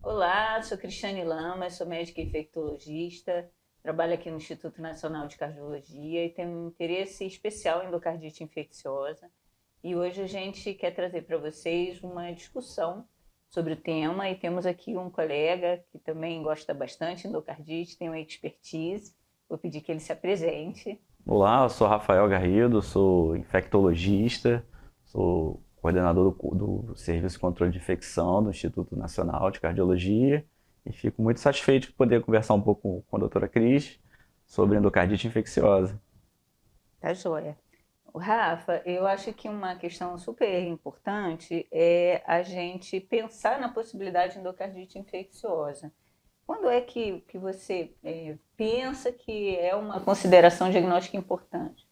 Olá, sou Cristiane Lama, sou médica infectologista, trabalho aqui no Instituto Nacional de Cardiologia e tenho um interesse especial em endocardite infecciosa. E hoje a gente quer trazer para vocês uma discussão sobre o tema e temos aqui um colega que também gosta bastante de endocardite, tem uma expertise. Vou pedir que ele se apresente. Olá, eu sou Rafael Garrido, sou infectologista, sou coordenador do Serviço de Controle de Infecção do Instituto Nacional de Cardiologia e fico muito satisfeito de poder conversar um pouco com a doutora Cris sobre endocardite infecciosa. Tá joia. O Rafa, eu acho que uma questão super importante é a gente pensar na possibilidade de endocardite infecciosa. Quando é que você pensa que é uma consideração diagnóstica importante?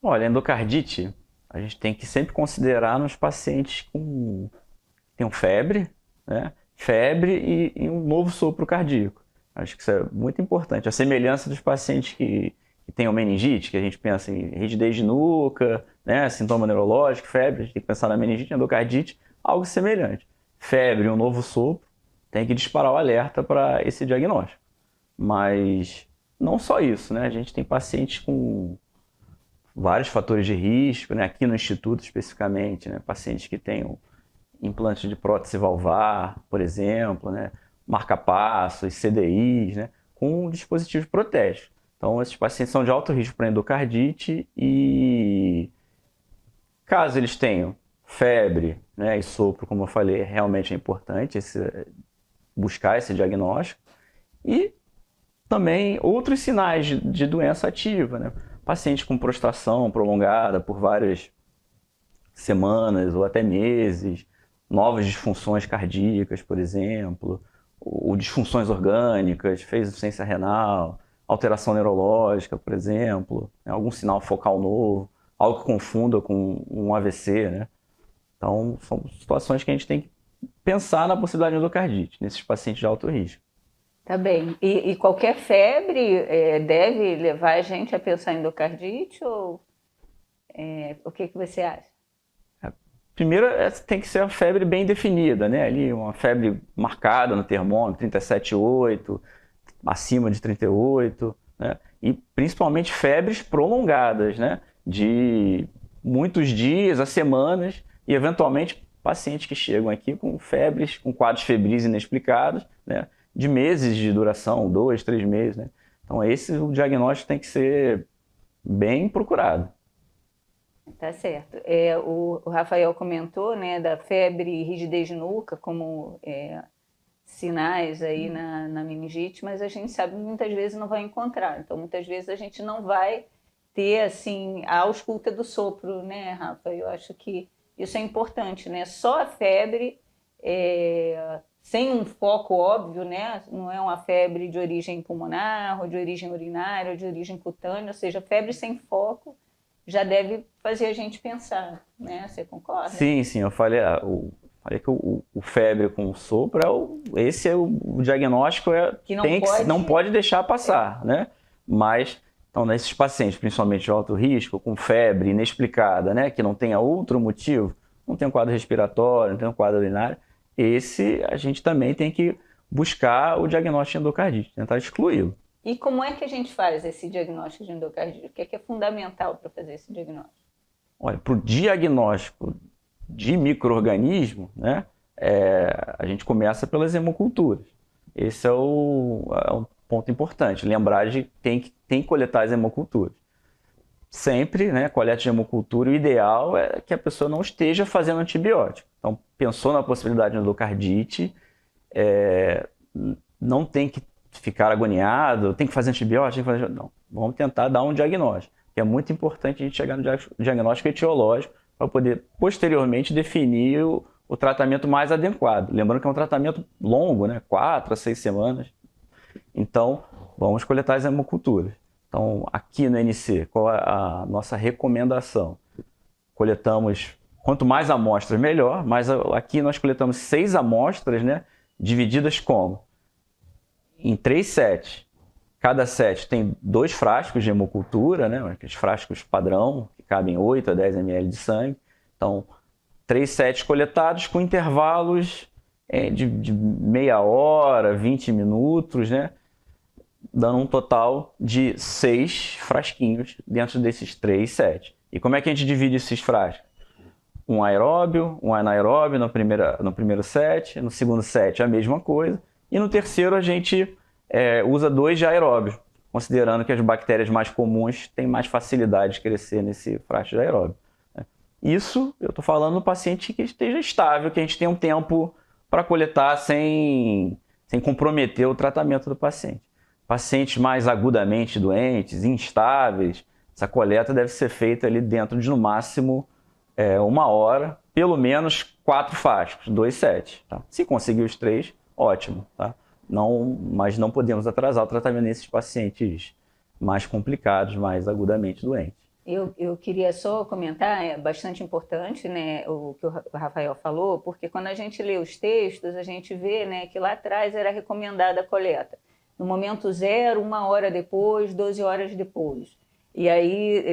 Olha, endocardite a gente tem que sempre considerar nos pacientes com tenham febre, né? Febre e um novo sopro cardíaco. Acho que isso é muito importante. A semelhança dos pacientes que tenham meningite, que a gente pensa em rigidez de nuca, né? Sintoma neurológico, febre, a gente tem que pensar na meningite, endocardite, algo semelhante. Febre e um novo sopro, tem que disparar o alerta para esse diagnóstico. Mas não só isso, né? A gente tem pacientes com vários fatores de risco, né? Aqui no Instituto especificamente, né? Pacientes que tenham implantes de prótese valvar, por exemplo, né? Marca-passos, CDIs, né? Com dispositivos protégicos. Então, esses pacientes são de alto risco para endocardite e caso eles tenham febre, né, e sopro, como eu falei, realmente é importante buscar esse diagnóstico. E também outros sinais de doença ativa, né? Paciente com prostração prolongada por várias semanas ou até meses, novas disfunções cardíacas, por exemplo, ou disfunções orgânicas, fez insuficiência renal, alteração neurológica, por exemplo, né? Algum sinal focal novo, algo que confunda com um AVC, né? Então, são situações que a gente tem que pensar na possibilidade de endocardite nesses pacientes de alto risco. Tá bem. E qualquer febre deve levar a gente a pensar em endocardite ou o que você acha? Primeiro, tem que ser uma febre bem definida, né? Ali, uma febre marcada no termômetro, 37,8, acima de 38, né? E principalmente febres prolongadas, né? De muitos dias a semanas e, eventualmente, pacientes que chegam aqui com febres, com quadros febris inexplicados, né? De meses de duração, 2, 3 meses, né? Então, esse o diagnóstico tem que ser bem procurado. Tá certo. O Rafael comentou, né, da febre e rigidez de nuca como sinais aí na meningite, mas a gente sabe que muitas vezes não vai encontrar. Então, muitas vezes a gente não vai ter, assim, a ausculta do sopro, né, Rafa? Eu acho que isso é importante, né? Só a febre, sem um foco óbvio, né? Não é uma febre de origem pulmonar, ou de origem urinária, ou de origem cutânea, ou seja, febre sem foco já deve fazer a gente pensar, né? Você concorda? Sim, sim, eu falei, falei que o febre com sopro, esse é o diagnóstico, Que não não pode. pode deixar passar, né? Mas, então, nesses pacientes, principalmente de alto risco, com febre inexplicada, né? Que não tenha outro motivo, não tem um quadro respiratório, não tem um quadro urinário, esse a gente também tem que buscar o diagnóstico de endocardite, tentar excluí-lo. E como é que a gente faz esse diagnóstico de endocardite? O que é fundamental para fazer esse diagnóstico? Olha, para o diagnóstico de micro-organismo, né, a gente começa pelas hemoculturas. Esse é um ponto importante. Lembrar de que tem que coletar as hemoculturas. Sempre, né, coleta de hemocultura, o ideal é que a pessoa não esteja fazendo antibiótico. Então, pensou na possibilidade de endocardite, é, não tem que ficar agoniado, tem que fazer antibiótico, não. Vamos tentar dar um diagnóstico, que é muito importante a gente chegar no diagnóstico etiológico para poder posteriormente definir o tratamento mais adequado. Lembrando que é um tratamento longo, né? 4 a 6 semanas. Então, vamos coletar as hemoculturas. Então, aqui no NC, qual é a nossa recomendação? Coletamos, quanto mais amostras, melhor, mas aqui nós coletamos 6 amostras, né? Divididas como? Em 3 sets. Cada set tem 2 frascos de hemocultura, né? Aqueles frascos padrão, que cabem 8 a 10 ml de sangue. Então, 3 sets coletados com intervalos de meia hora, 20 minutos, né? Dando um total de 6 frasquinhos dentro desses 3 sets. E como é que a gente divide esses frascos? Um aeróbio, um anaeróbio no primeiro set, no segundo set a mesma coisa, e no terceiro a gente usa 2 de aeróbio, considerando que as bactérias mais comuns têm mais facilidade de crescer nesse frasco de aeróbio. Isso eu estou falando no paciente que esteja estável, que a gente tenha um tempo para coletar sem comprometer o tratamento do paciente. Pacientes mais agudamente doentes, instáveis, essa coleta deve ser feita ali dentro de no máximo 1 hora, pelo menos 4 frascos, 2 sets. Tá? Se conseguir os 3, ótimo. Tá? Mas não podemos atrasar o tratamento nesses pacientes mais complicados, mais agudamente doentes. Eu queria só comentar, é bastante importante, né, o que o Rafael falou, porque quando a gente lê os textos, a gente vê, né, que lá atrás era recomendada a coleta. No momento 0, 1 hora depois, 12 horas depois. E aí,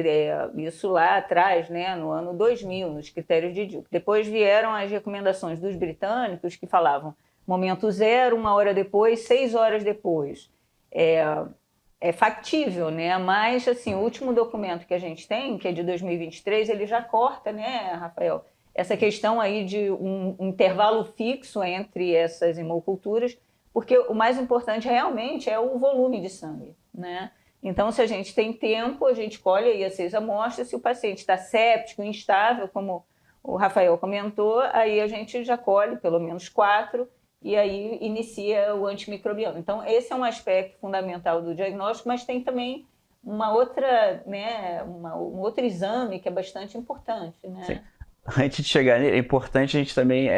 isso lá atrás, né, no ano 2000, nos critérios de Duke. Depois vieram as recomendações dos britânicos que falavam momento 0, 1 hora depois, 6 horas depois. É factível, né? Mas, assim, o último documento que a gente tem, que é de 2023, ele já corta, né, Rafael, essa questão aí de um intervalo fixo entre essas hemoculturas, porque o mais importante realmente é o volume de sangue, né? Então, se a gente tem tempo, a gente colhe aí as 6 amostras. Se o paciente está séptico, instável, como o Rafael comentou, aí a gente já colhe pelo menos 4 e aí inicia o antimicrobiano. Então, esse é um aspecto fundamental do diagnóstico, mas tem também uma outra, né, um outro exame que é bastante importante, né? Sim. Antes de chegar nele, é importante a gente também,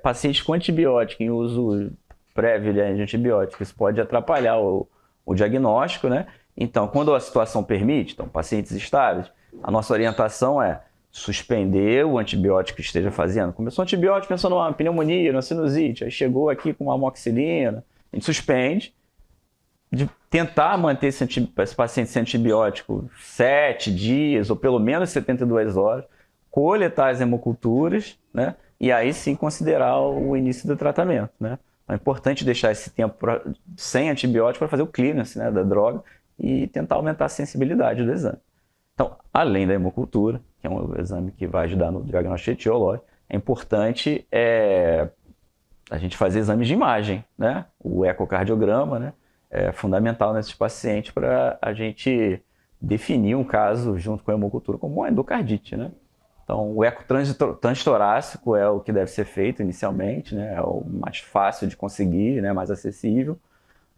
pacientes com antibiótico, em uso prévio de antibiótico, isso pode atrapalhar o diagnóstico, né? Então, quando a situação permite, então, pacientes estáveis, a nossa orientação é suspender o antibiótico que esteja fazendo. Começou o antibiótico pensando numa pneumonia, numa sinusite, aí chegou aqui com uma amoxicilina, a gente suspende, de tentar manter esse paciente sem antibiótico 7 dias ou pelo menos 72 horas, coletar as hemoculturas, né? E aí sim considerar o início do tratamento, né? Então, é importante deixar esse tempo sem antibiótico para fazer o clearance, né, da droga e tentar aumentar a sensibilidade do exame. Então, além da hemocultura, que é um exame que vai ajudar no diagnóstico etiológico, é importante a gente fazer exames de imagem, né? O ecocardiograma, né? É fundamental nesses pacientes para a gente definir um caso junto com a hemocultura como uma endocardite, né? Então, o eco transtorácico é o que deve ser feito inicialmente, né? É o mais fácil de conseguir, né? Mais acessível.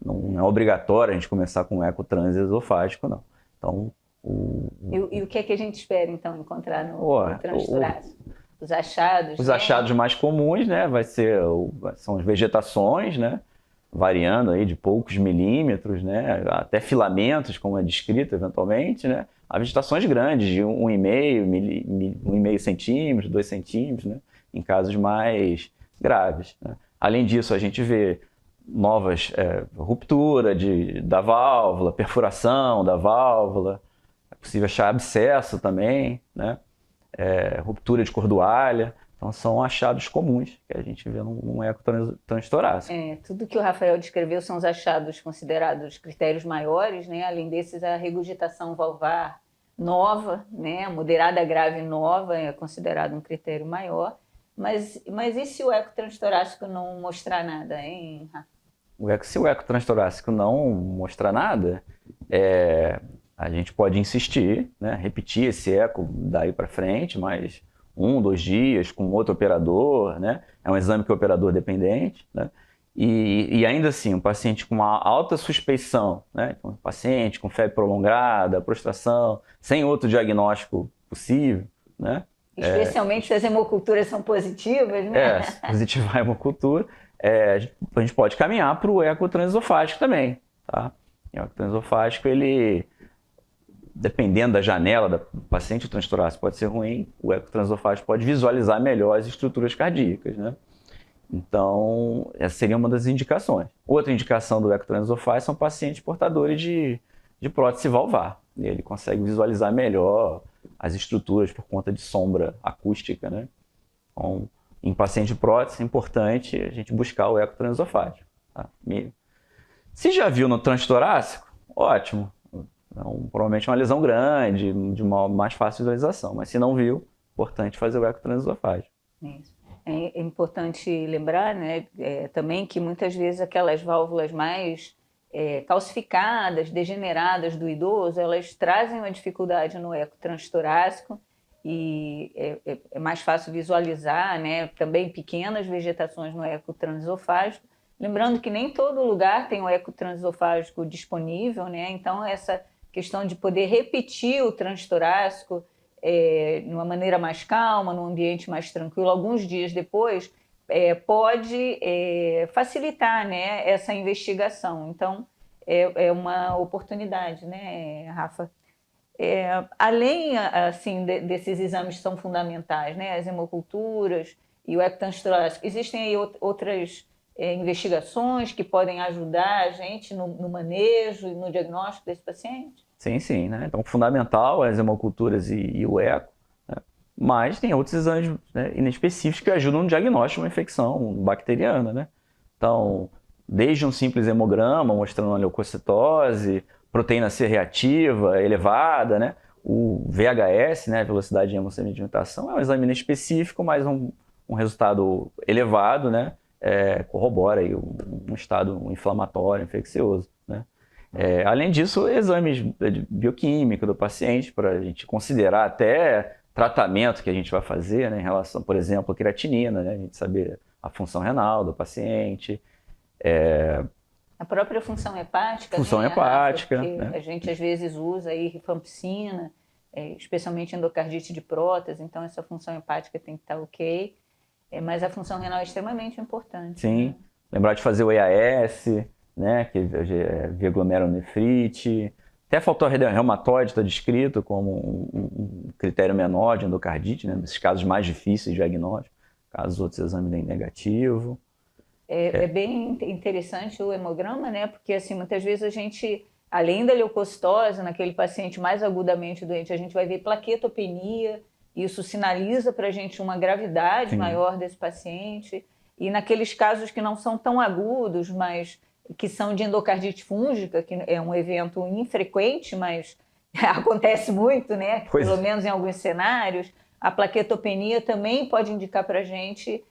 Não é obrigatório a gente começar com o eco transesofágico, não. Então, E o que é que a gente espera, então, encontrar no transtorácico? Os achados, os achados mais comuns, né? São as vegetações, né? Variando aí de poucos milímetros, né? Até filamentos, como é descrito eventualmente, né? Há vegetações grandes, de 1,5 centímetros, 2 centímetros, né? Em casos mais graves, né? Além disso, a gente vê novas ruptura da válvula, perfuração da válvula, é possível achar abscesso também, né? Ruptura de cordoalha. Então, são achados comuns que a gente vê num eco transtorácico. Tudo que o Rafael descreveu são os achados considerados critérios maiores, né? Além desses, a regurgitação valvar nova, né? Moderada grave nova é considerado um critério maior. Mas e se o eco transtorácico não mostrar nada, hein, Rafa? Se o eco transtorácico não mostrar nada, a gente pode insistir, né? Repetir esse eco daí para frente, mas 1, 2 dias com outro operador, né? É um exame que é operador dependente, né? E ainda assim, um paciente com uma alta suspeição, né? Um paciente com febre prolongada, prostração, sem outro diagnóstico possível, né? Especialmente se as hemoculturas são positivas, né? Se positivar a hemocultura, a gente pode caminhar para o eco transesofágico também, tá? O eco transesofágico, ele, dependendo da janela do paciente, o transtorácico pode ser ruim, o eco transesofágico pode visualizar melhor as estruturas cardíacas, né? Então, essa seria uma das indicações. Outra indicação do eco transesofágico são pacientes portadores de prótese valvar. Ele consegue visualizar melhor as estruturas por conta de sombra acústica, né? Então, Em paciente de prótese, é importante a gente buscar o eco transesofágico. Tá? Se já viu no transtorácico, ótimo. Então, provavelmente é uma lesão grande, de uma mais fácil visualização. Mas se não viu, é importante fazer o eco transesofágico. Isso. É importante lembrar, né, também que muitas vezes aquelas válvulas mais calcificadas, degeneradas do idoso, elas trazem uma dificuldade no eco transtorácico e é mais fácil visualizar, né, também pequenas vegetações no eco transesofágico. Lembrando que nem todo lugar tem o eco transesofágico disponível, né, então essa questão de poder repetir o transtorácico de uma maneira mais calma, num ambiente mais tranquilo, alguns dias depois, pode facilitar, né, essa investigação. Então, é uma oportunidade, né, Rafa? Além assim, desses exames que são fundamentais, né, as hemoculturas e o eco transtorácico, existem aí outras investigações que podem ajudar a gente no manejo e no diagnóstico desse paciente? Sim, sim, né? Então, fundamental as hemoculturas e o eco, né? Mas tem outros exames, né, inespecíficos que ajudam no diagnóstico de uma infecção bacteriana, né? Então, desde um simples hemograma mostrando uma leucocitose, proteína C reativa elevada, né? O VHS, né, velocidade de hemossedimentação, é um exame inespecífico, mas um resultado elevado, né? Corrobora aí um estado inflamatório, infeccioso, né? Além disso, exames de bioquímica do paciente, para a gente considerar até tratamento que a gente vai fazer, né, em relação, por exemplo, à creatinina, né, a gente saber a função renal do paciente. A própria função hepática, função né, hepática, Rafa, né? A gente às vezes usa aí rifampicina, especialmente endocardite de prótese, então essa função hepática tem que estar ok, mas a função renal é extremamente importante. Sim, né? lembrar de fazer o EAS, né, que é via glomerulonefrite. Até fator reumatoide está descrito como um critério menor de endocardite, né, nesses casos mais difíceis de diagnóstico, caso os outros exames deem negativo. É bem interessante o hemograma, né, porque assim, muitas vezes a gente, além da leucocitose, naquele paciente mais agudamente doente, a gente vai ver plaquetopenia, isso sinaliza para a gente uma gravidade Sim. maior desse paciente. E naqueles casos que não são tão agudos, mas que são de endocardite fúngica, que é um evento infrequente, mas acontece muito, né? Pelo menos em alguns cenários, a plaquetopenia também pode indicar para a gente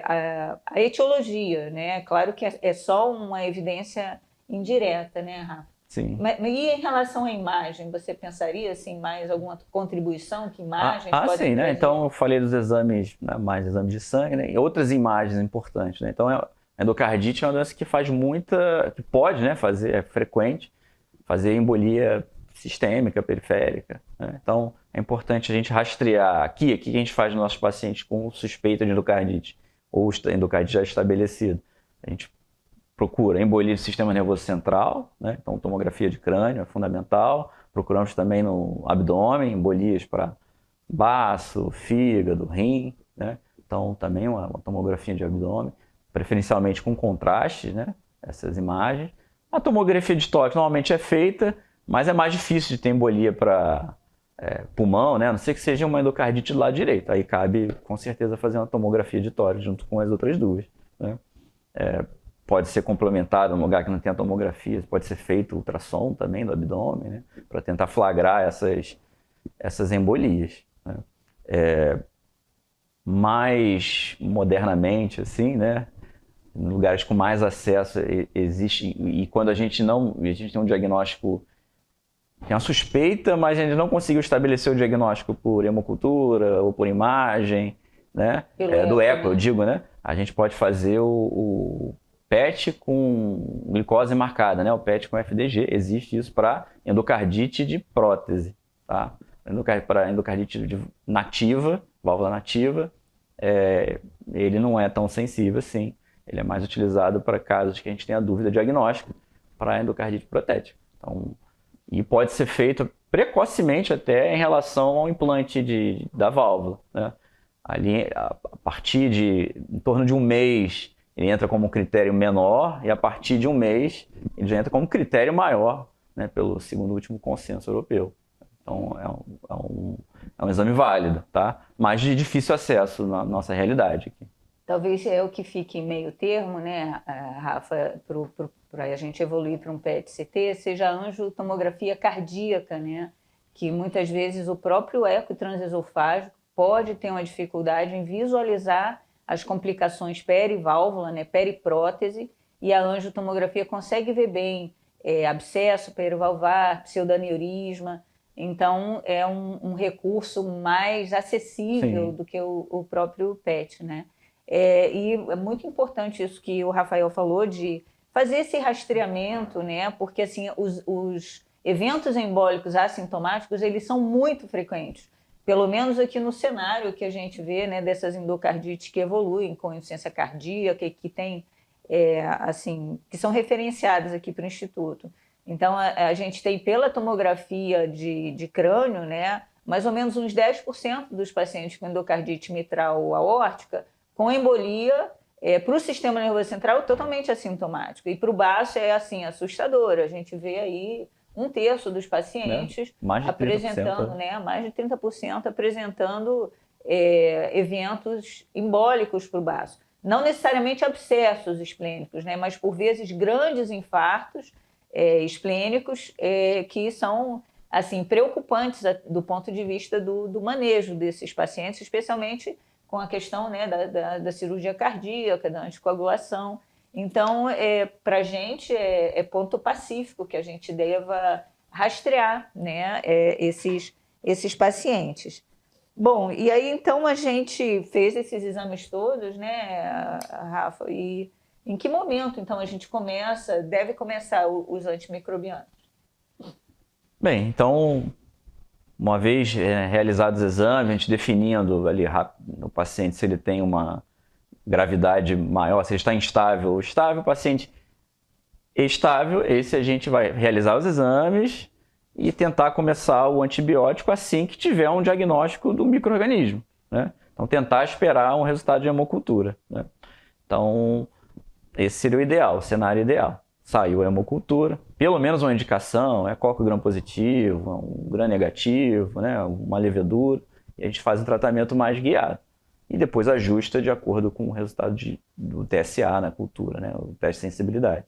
a etiologia, né? Claro que é só uma evidência indireta, né, Rafa? Sim. E em relação à imagem, você pensaria assim, mais alguma contribuição que imagens podem sim, né? trazer? Então eu falei dos exames, né, mais exames de sangue, né? E outras imagens importantes, né? Então a endocardite é uma doença que faz que pode, né, fazer, é frequente, fazer embolia sistêmica, periférica, né? Então é importante a gente rastrear aqui que a gente faz nos nossos pacientes com suspeita de endocardite ou endocardite já estabelecido. A gente procura embolia do sistema nervoso central, né? Então tomografia de crânio é fundamental. Procuramos também no abdômen, embolias para baço, fígado, rim, né? Então também uma tomografia de abdômen, preferencialmente com contraste, né? Essas imagens. A tomografia de tórax normalmente é feita, mas é mais difícil de ter embolia para pulmão, né? A não ser que seja uma endocardite do lado direito. Aí cabe com certeza fazer uma tomografia de tórax junto com as outras duas, né? Pode ser complementado no lugar que não tem a tomografia, pode ser feito ultrassom também do abdômen, né, para tentar flagrar essas embolias, né. Mais modernamente, assim, né, em lugares com mais acesso, existe, e quando a gente tem um diagnóstico, tem uma suspeita, mas a gente não conseguiu estabelecer o diagnóstico por hemocultura ou por imagem, né, do eco, eu digo, né, a gente pode fazer o PET com glicose marcada, né? O PET com FDG, existe isso para endocardite de prótese, tá? Para endocardite nativa, válvula nativa, ele não é tão sensível assim, ele é mais utilizado para casos que a gente tenha dúvida diagnóstica para endocardite protética. Então, e pode ser feito precocemente até em relação ao implante da válvula, né? Ali, a partir de em torno de um mês, ele entra como critério menor e a partir de um mês ele já entra como critério maior, né, pelo segundo e último consenso europeu. Então É um exame válido, tá? Mas de difícil acesso na nossa realidade aqui. Talvez é o que fique em meio termo, né, Rafa, para a gente evoluir para um PET-CT, seja a angiotomografia cardíaca, né, que muitas vezes o próprio eco transesofágico pode ter uma dificuldade em visualizar as complicações periválvula, né, periprótese, e a angiotomografia consegue ver bem abscesso perivalvar, pseudaneurisma. Então, é um recurso mais acessível do que o próprio PET, né? E é muito importante isso que o Rafael falou de fazer esse rastreamento, né? Porque assim, os eventos embólicos assintomáticos, eles são muito frequentes. Pelo menos aqui no cenário que a gente vê, né, dessas endocardites que evoluem com insuficiência cardíaca e que tem, assim, que são referenciadas aqui para o Instituto. Então, a gente tem pela tomografia de crânio, né, mais ou menos uns 10% dos pacientes com endocardite mitral ou aórtica com embolia, para o sistema nervoso central, totalmente assintomático. E para o baço é assim, assustador. A gente vê aí 1/3 dos pacientes apresentando, né, mais de 30% apresentando eventos embólicos para o baço. Não necessariamente abscessos esplênicos, né, mas por vezes grandes infartos esplênicos que são assim, preocupantes do ponto de vista do manejo desses pacientes, especialmente com a questão, né, da cirurgia cardíaca, da anticoagulação. Então, para a gente, é ponto pacífico que a gente deva rastrear, né, esses pacientes. Bom, e aí, então, a gente fez esses exames todos, né, Rafa? E em que momento, então, a gente deve começar os antimicrobianos? Bem, então, uma vez realizados os exames, a gente definindo ali no paciente se ele tem uma gravidade maior, se ele está instável ou estável, o paciente estável, esse a gente vai realizar os exames e tentar começar o antibiótico assim que tiver um diagnóstico do micro-organismo, né? Então, tentar esperar um resultado de hemocultura, né? Então, esse seria o ideal, o cenário ideal. Saiu a hemocultura, pelo menos uma indicação, coco gram positivo, um gram negativo, né, uma levedura, e a gente faz um tratamento mais guiado. E depois ajusta de acordo com o resultado do TSA na cultura, né, o teste de sensibilidade.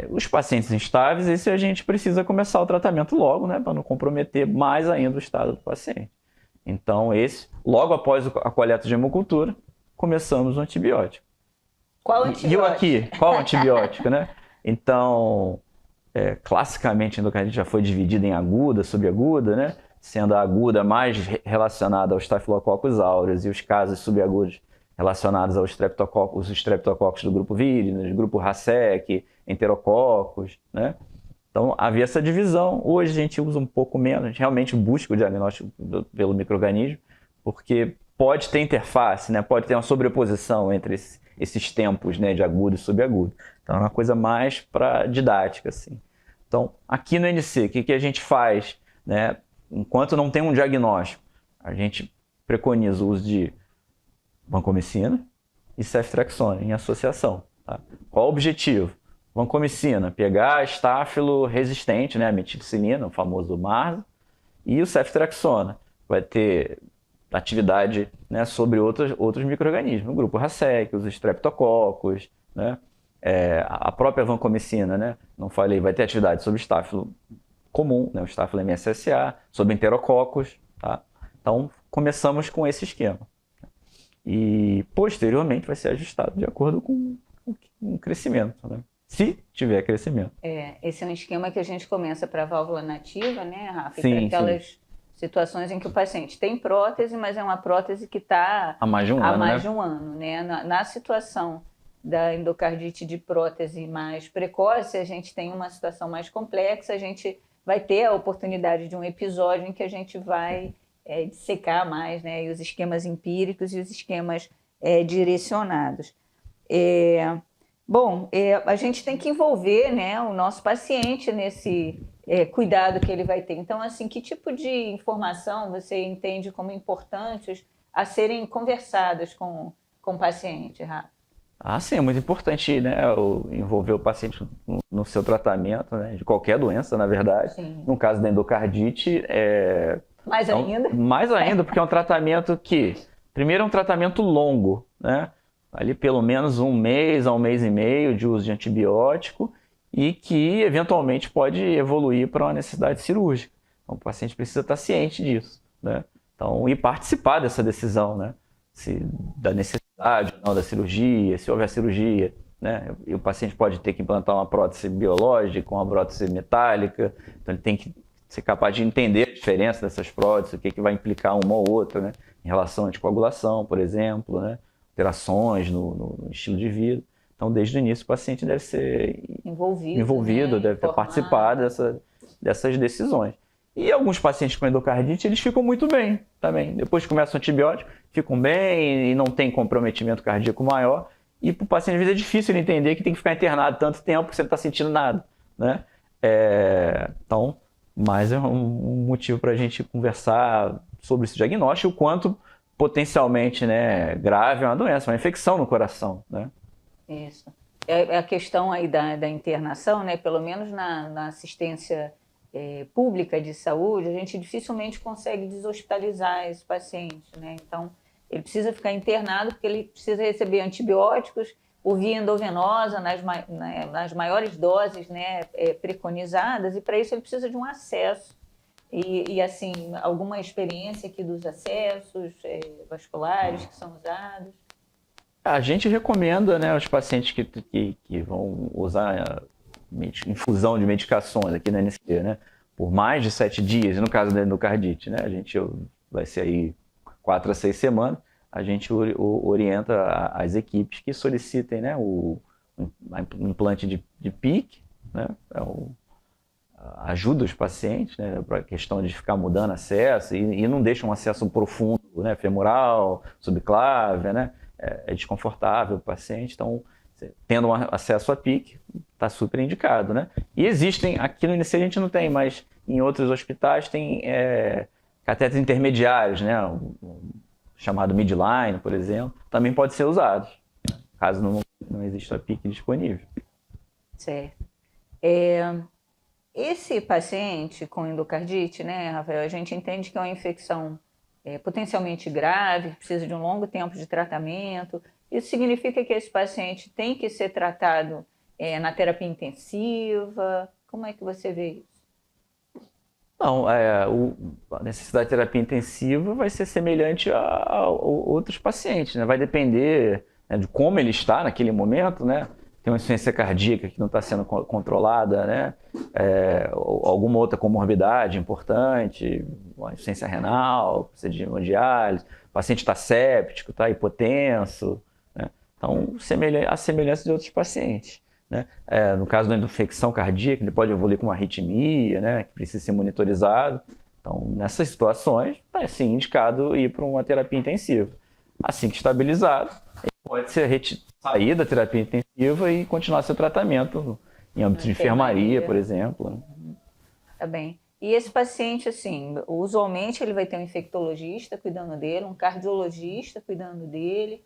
Os pacientes instáveis, esse a gente precisa começar o tratamento logo, né, para não comprometer mais ainda o estado do paciente. Então, logo após a coleta de hemocultura, começamos o antibiótico. Qual antibiótico? E eu aqui, qual antibiótico, né? Então, classicamente a endocardite já foi dividida em aguda, subaguda, né? Sendo a aguda mais relacionada aos Staphylococcus aureus e os casos subagudos relacionados aos streptococcus do grupo Viridae, grupo Racec, enterococos, né? Então, havia essa divisão. Hoje a gente usa um pouco menos, a gente realmente busca o diagnóstico pelo micro-organismo, porque pode ter interface, né? Pode ter uma sobreposição entre esses tempos, né, de agudo e subagudo. Então, é uma coisa mais para didática, assim. Então, aqui no NC, o que a gente faz, né? Enquanto não tem um diagnóstico, a gente preconiza o uso de vancomicina e ceftriaxona em associação. Tá? Qual o objetivo? Vancomicina, pegar estáfilo resistente, né, a meticilina, o famoso MARS, e o ceftriaxona vai ter atividade, né, sobre outros micro-organismos, o grupo Racec, os streptococcus, né, a própria vancomicina, né, não falei, vai ter atividade sobre estáfilo comum, né, o estáfilo MSSA, sobre enterococos, tá? Então, começamos com esse esquema. E, posteriormente, vai ser ajustado de acordo com o crescimento, né? Se tiver crescimento. Esse é um esquema que a gente começa para a válvula nativa, né, Rafa? Sim, para aquelas situações em que o paciente tem prótese, mas é uma prótese que está há mais de um ano, né? Na situação da endocardite de prótese mais precoce, a gente tem uma situação mais complexa, a gente vai ter a oportunidade de um episódio em que a gente vai dissecar mais, né, e os esquemas empíricos e os esquemas direcionados. Bom, a gente tem que envolver, né, o nosso paciente nesse cuidado que ele vai ter. Então, assim, que tipo de informação você entende como importantes a serem conversadas com o paciente, Rafa? Sim, é muito importante, né, envolver o paciente no seu tratamento, né, de qualquer doença, na verdade. Sim. No caso da endocardite, Mais ainda? Mais ainda, porque é um tratamento que, primeiro, é um tratamento longo, né? Ali pelo menos 1 mês a 1 mês e meio de uso de antibiótico e que, eventualmente, pode evoluir para uma necessidade cirúrgica. Então, o paciente precisa estar ciente disso, né? Então, e participar dessa decisão, né? Da necessidade ou não da cirurgia, se houver cirurgia, né? E o paciente pode ter que implantar uma prótese biológica, uma prótese metálica, então ele tem que ser capaz de entender a diferença dessas próteses, o que vai implicar uma ou outra, né? Em relação à anticoagulação, por exemplo, né? Alterações no estilo de vida. Então, desde o início, o paciente deve ser envolvido, né? Deve ter participado dessas decisões. E alguns pacientes com endocardite, eles ficam muito bem também. Depois que começam o antibiótico, ficam bem e não tem comprometimento cardíaco maior. E para o paciente, às vezes, é difícil ele entender que tem que ficar internado tanto tempo porque você não está sentindo nada, né? Então, mais é um motivo para a gente conversar sobre esse diagnóstico, o quanto potencialmente, né, grave é uma doença, uma infecção no coração, né? Isso. É a questão aí da internação, né? Pelo menos na assistência pública de saúde, a gente dificilmente consegue deshospitalizar esse paciente, né? Então, ele precisa ficar internado porque ele precisa receber antibióticos por via endovenosa nas maiores doses, né, preconizadas, e para isso ele precisa de um acesso e assim, alguma experiência aqui dos acessos vasculares que são usados. A gente recomenda, né, aos pacientes que vão usar infusão de medicações aqui na NSP, né, por mais de 7 dias, no caso da endocardite, né, a gente vai ser aí 4 a 6 semanas, a gente orienta as equipes que solicitem, né, o implante de PIC, né, ajuda os pacientes, né, para a questão de ficar mudando acesso e não deixa um acesso profundo, né, femoral, subclávia, né, é desconfortável o paciente, então tendo um acesso a PIC, está super indicado, né. E existem, aqui no INC a gente não tem, mas em outros hospitais tem catéteres intermediários, né, chamado midline, por exemplo, também pode ser usado, caso não exista a PIC disponível. Certo. Esse paciente com endocardite, né, Rafael, a gente entende que é uma infecção potencialmente grave, precisa de um longo tempo de tratamento. Isso significa que esse paciente tem que ser tratado na terapia intensiva? Como é que você vê isso? Não, a necessidade de terapia intensiva vai ser semelhante a outros pacientes, né? Vai depender, né, de como ele está naquele momento, né? Tem uma insuficiência cardíaca que não está sendo controlada, né? Alguma outra comorbidade importante, uma insuficiência renal, precisa de hemodiálise, o paciente está séptico, está hipotenso, né? Então, a semelhança de outros pacientes, né? No caso da infecção cardíaca, ele pode evoluir com uma arritmia, né, que precisa ser monitorizado. Então, nessas situações, é sim indicado ir para uma terapia intensiva. Assim que estabilizado, ele pode sair da terapia intensiva e continuar seu tratamento em âmbito de enfermaria, por exemplo. Tá bem. E esse paciente, assim, usualmente ele vai ter um infectologista cuidando dele, um cardiologista cuidando dele.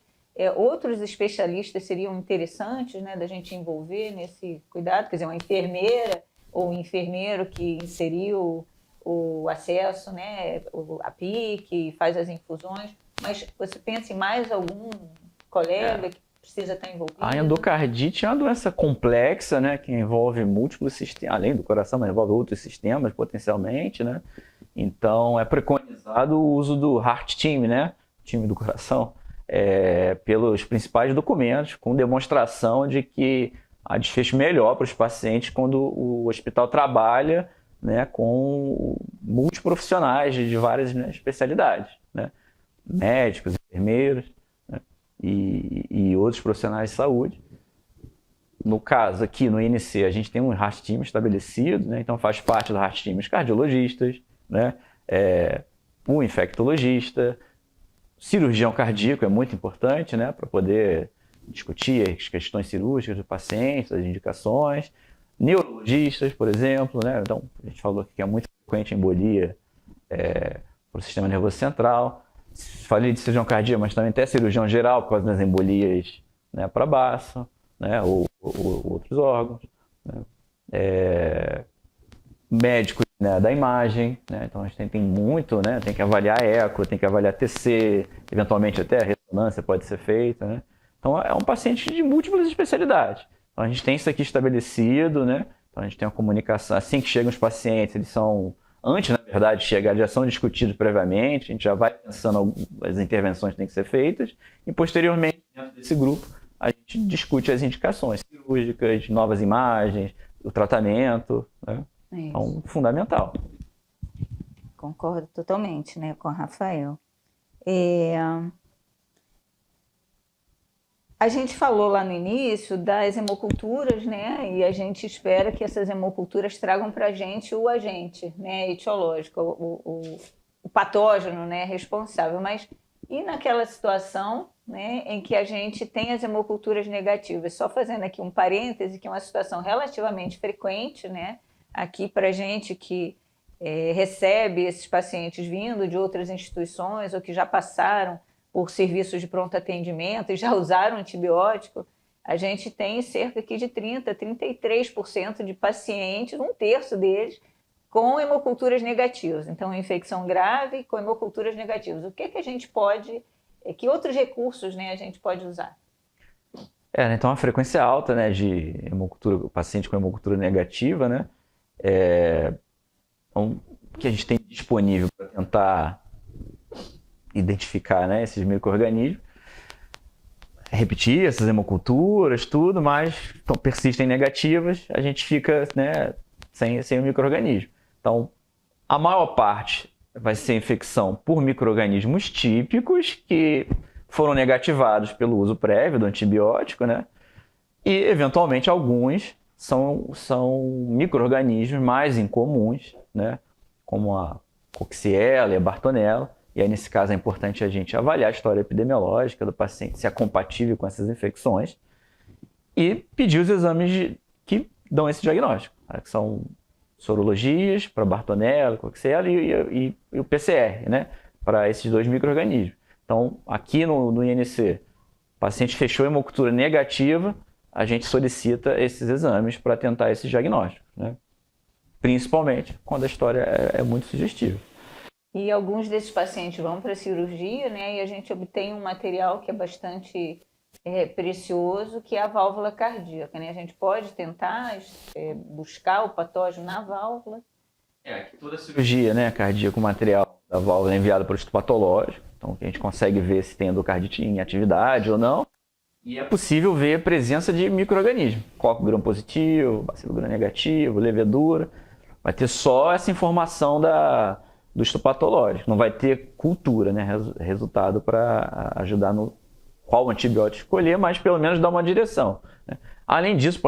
Outros especialistas seriam interessantes, né, da gente envolver nesse cuidado, quer dizer, uma enfermeira ou um enfermeiro que inseriu o acesso, né, a PIC, faz as infusões, mas você pensa em mais algum colega que precisa estar envolvido? A endocardite é uma doença complexa, né, que envolve múltiplos sistemas, além do coração, mas envolve outros sistemas potencialmente, né? Então é preconizado o uso do Heart Team, né, time do coração, pelos principais documentos, com demonstração de que há desfecho melhor para os pacientes quando o hospital trabalha, né, com multiprofissionais de várias, né, especialidades, né, médicos, enfermeiros, né, e outros profissionais de saúde. No caso aqui no INC, a gente tem um Heart Team estabelecido, né, então faz parte do Heart Team os cardiologistas, né, o infectologista, cirurgião cardíaco é muito importante, né, para poder discutir as questões cirúrgicas do paciente, as indicações. Neurologistas, por exemplo, né, então a gente falou aqui que é muito frequente a embolia para o sistema nervoso central. Falei de cirurgião cardíaco, mas também até cirurgião geral, por causa das embolias, né, para baço, né, ou outros órgãos, né. médicos, né, da imagem, né? Então a gente tem muito, né? Tem que avaliar eco, tem que avaliar TC, eventualmente até a ressonância pode ser feita, né? Então é um paciente de múltiplas especialidades. Então a gente tem isso aqui estabelecido, né? Então a gente tem uma comunicação, assim que chegam os pacientes, eles são, antes na verdade de chegar, já são discutidos previamente, a gente já vai pensando as intervenções que têm que ser feitas e posteriormente, dentro desse grupo, a gente discute as indicações cirúrgicas, novas imagens, o tratamento, né? Então, fundamental. Concordo totalmente, né, com o Rafael. A gente falou lá no início das hemoculturas, né, e a gente espera que essas hemoculturas tragam para a gente o agente, né, etiológico, o patógeno, né, responsável. Mas e naquela situação, né, em que a gente tem as hemoculturas negativas? Só fazendo aqui um parêntese, que é uma situação relativamente frequente, né, aqui para a gente que recebe esses pacientes vindo de outras instituições ou que já passaram por serviços de pronto atendimento e já usaram antibiótico, a gente tem cerca aqui de 30%, 33% de pacientes, um terço deles, com hemoculturas negativas. Então, infecção grave com hemoculturas negativas. O que a gente pode, que outros recursos, né, a gente pode usar? Então a frequência alta, né, de hemocultura, o paciente com hemocultura negativa, né, o que a gente tem disponível para tentar identificar, né, esses micro-organismos, repetir essas hemoculturas, tudo, mas persistem negativas, a gente fica, né, sem o micro-organismo. Então, a maior parte vai ser infecção por micro-organismos típicos que foram negativados pelo uso prévio do antibiótico, né? E, eventualmente, alguns são micro-organismos mais incomuns, né? Como a Coxiella e a Bartonella. E aí, nesse caso, é importante a gente avaliar a história epidemiológica do paciente, se é compatível com essas infecções, e pedir os exames que dão esse diagnóstico, tá? Que são sorologias para Bartonella, Coxiella e o PCR, né? Para esses dois micro-organismos. Então, aqui no INC, o paciente fechou a hemocultura negativa, a gente solicita esses exames para tentar esse diagnóstico, né? Principalmente quando a história é muito sugestiva. E alguns desses pacientes vão para a cirurgia, né? E a gente obtém um material que é bastante precioso, que é a válvula cardíaca, né? A gente pode tentar buscar o patógeno na válvula. Aqui toda a cirurgia, né, cardíaca, o material da válvula é enviado para o histopatológico, então a gente consegue ver se tem endocardite em atividade ou não. E é possível ver a presença de micro-organismos, coco gram-positivo, bacilo gram-negativo, levedura. Vai ter só essa informação do histopatológico, não vai ter cultura, né, resultado para ajudar no qual antibiótico escolher, mas pelo menos dar uma direção, né? Além disso,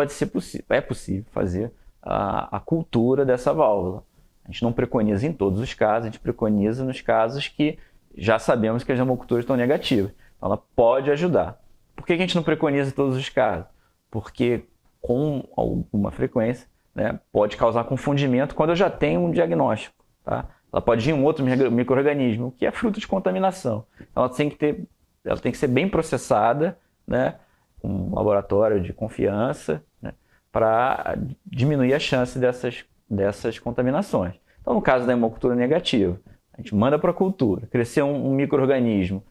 é possível fazer a cultura dessa válvula. A gente não preconiza em todos os casos, a gente preconiza nos casos que já sabemos que as hemoculturas estão negativas. Então ela pode ajudar. Por que a gente não preconiza em todos os casos? Porque com alguma frequência, né, pode causar confundimento quando eu já tenho um diagnóstico, tá? Ela pode vir um outro micro-organismo, que é fruto de contaminação. Então ela tem que ser bem processada, né, com um laboratório de confiança, né, para diminuir a chance dessas contaminações. Então, no caso da hemocultura negativa, a gente manda para a cultura, crescer um micro-organismo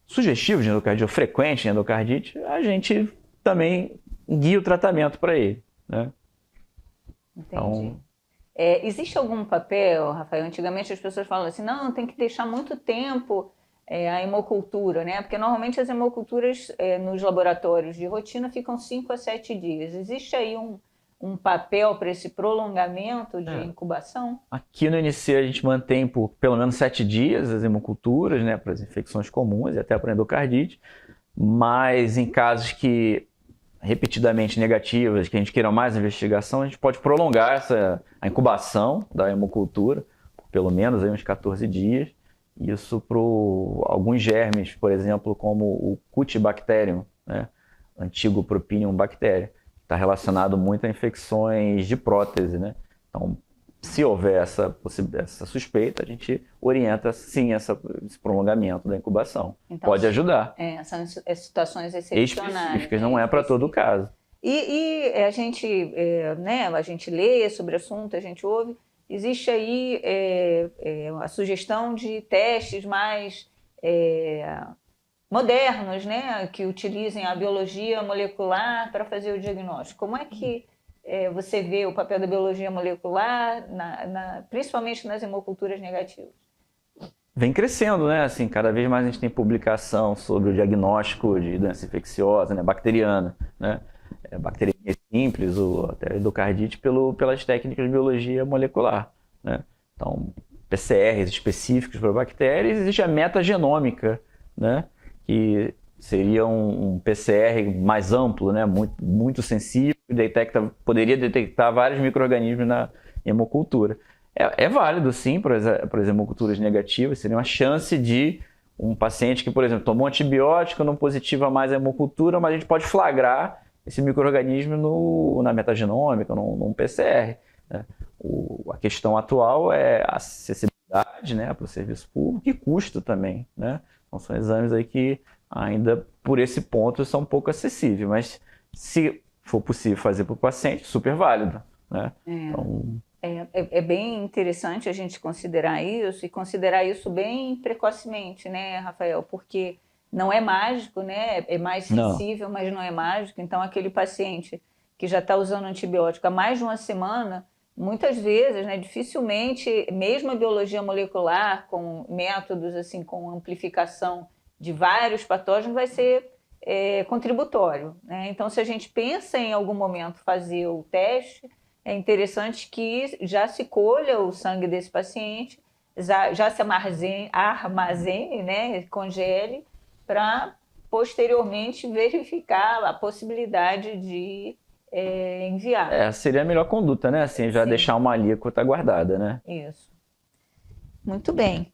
sugestivo de endocardite ou frequente em endocardite, a gente também guia o tratamento para ele, né? Entendi. Então, existe algum papel, Rafael? Antigamente as pessoas falam assim, não, tem que deixar muito tempo a hemocultura, né? Porque normalmente as hemoculturas nos laboratórios de rotina ficam 5 a 7 dias. Existe aí um papel para esse prolongamento de incubação? Aqui no INC a gente mantém por pelo menos 7 dias as hemoculturas, né, para as infecções comuns e até para a endocardite, mas em casos que repetidamente negativas, que a gente queira mais investigação, a gente pode prolongar a incubação da hemocultura por pelo menos aí uns 14 dias. Isso para alguns germes, por exemplo, como o Cutibacterium, né, antigo Propinium bactéria, está relacionado muito a infecções de prótese, né? Então, se houver essa suspeita, a gente orienta sim esse prolongamento da incubação. Então, pode ajudar. São situações excepcionais. Específicas, não é para todo caso. E a gente lê sobre o assunto, a gente ouve existe aí a sugestão de testes mais modernos, né, que utilizem a biologia molecular para fazer o diagnóstico. Como é que você vê o papel da biologia molecular, principalmente nas hemoculturas negativas? Vem crescendo, né? Assim, cada vez mais a gente tem publicação sobre o diagnóstico de doença infecciosa, né, bacteriana, né? Bacterias simples ou até endocardite pelas técnicas de biologia molecular, né? Então, PCRs específicos para bactérias, existe a metagenômica, né? Que seria um PCR mais amplo, né? Muito sensível, poderia detectar vários micro-organismos na hemocultura. É válido, sim, para as hemoculturas negativas. Seria uma chance de um paciente que, por exemplo, tomou um antibiótico, não positiva mais a hemocultura, mas a gente pode flagrar esse micro-organismo na metagenômica, num PCR. Né? A questão atual é a acessibilidade, né, para o serviço público e custo também. Né? Então, são exames aí que ainda, por esse ponto, são um pouco acessíveis. Mas, se for possível fazer para o paciente, super válido. Né? Então... É bem interessante a gente considerar isso e considerar isso bem precocemente, né, Rafael? Porque não é mágico, né? É mais sensível, mas não é mágico. Então, aquele paciente que já está usando antibiótico há mais de uma semana, muitas vezes, né, dificilmente, mesmo a biologia molecular, com métodos assim, com amplificação de vários patógenos, vai ser contributório. Né? Então, se a gente pensa em algum momento fazer o teste, é interessante que já se colha o sangue desse paciente, já se armazene, né, congele, para posteriormente verificar a possibilidade de enviar. Seria a melhor conduta, né? Assim, já deixar uma alíquota guardada, né? Isso. Muito bem.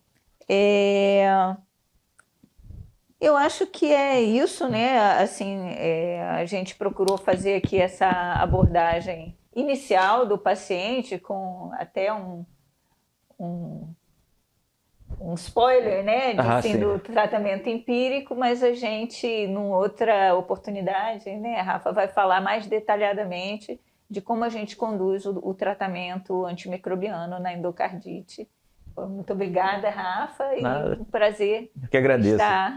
Eu acho que é isso, né? Assim, a gente procurou fazer aqui essa abordagem inicial do paciente com até um spoiler, né, do tratamento empírico, mas a gente, numa outra oportunidade, né, Rafa, vai falar mais detalhadamente de como a gente conduz o tratamento antimicrobiano na endocardite. Muito obrigada, Rafa, e um prazer Eu que agradeço. Estar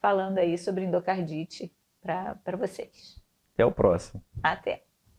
falando aí sobre endocardite para vocês. Até o próximo. Até.